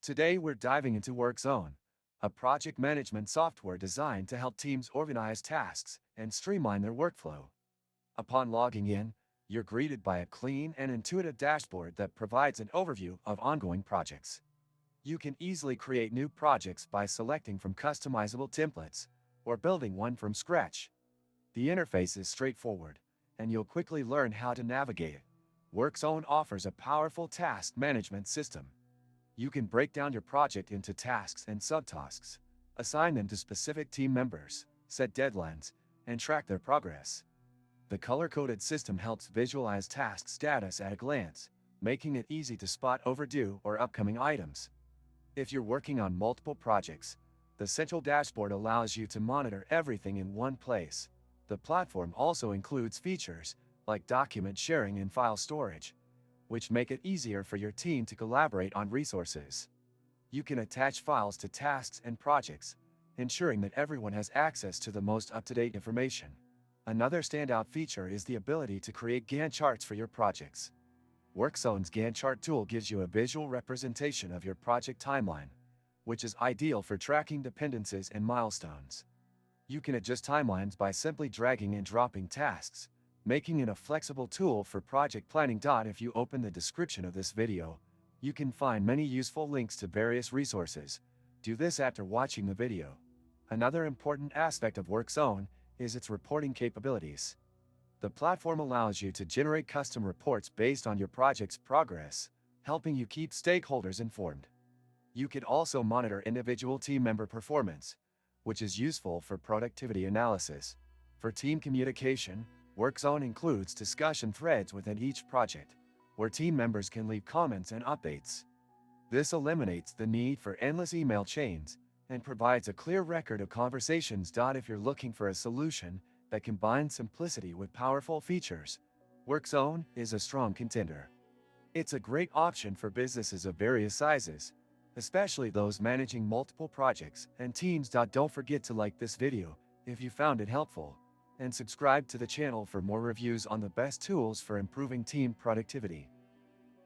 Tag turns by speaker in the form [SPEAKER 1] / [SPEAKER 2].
[SPEAKER 1] Today we're diving into Workzone, a project management software designed to help teams organize tasks and streamline their workflow. Upon logging in, you're greeted by a clean and intuitive dashboard that provides an overview of ongoing projects. You can easily create new projects by selecting from customizable templates or building one from scratch. The interface is straightforward, and you'll quickly learn how to navigate it. Workzone offers a powerful task management system. You can break down your project into tasks and subtasks, assign them to specific team members, set deadlines, and track their progress. The color-coded system helps visualize task status at a glance, making it easy to spot overdue or upcoming items. If you're working on multiple projects, the central dashboard allows you to monitor everything in one place. The platform also includes features like document sharing and file storage, which make it easier for your team to collaborate on resources. You can attach files to tasks and projects, ensuring that everyone has access to the most up-to-date information. Another standout feature is the ability to create Gantt charts for your projects. Workzone's Gantt chart tool gives you a visual representation of your project timeline, which is ideal for tracking dependencies and milestones. You can adjust timelines by simply dragging and dropping tasks, making it a flexible tool for project planning. If you open the description of this video, you can find many useful links to various resources. Do this after watching the video. Another important aspect of Workzone is its reporting capabilities. The platform allows you to generate custom reports based on your project's progress, helping you keep stakeholders informed. You can also monitor individual team member performance, which is useful for productivity analysis. For team communication, Workzone includes discussion threads within each project, where team members can leave comments and updates. This eliminates the need for endless email chains and provides a clear record of conversations. If you're looking for a solution that combines simplicity with powerful features, Workzone is a strong contender. It's a great option for businesses of various sizes, especially those managing multiple projects and teams. Don't forget to like this video if you found it helpful, and subscribe to the channel for more reviews on the best tools for improving team productivity.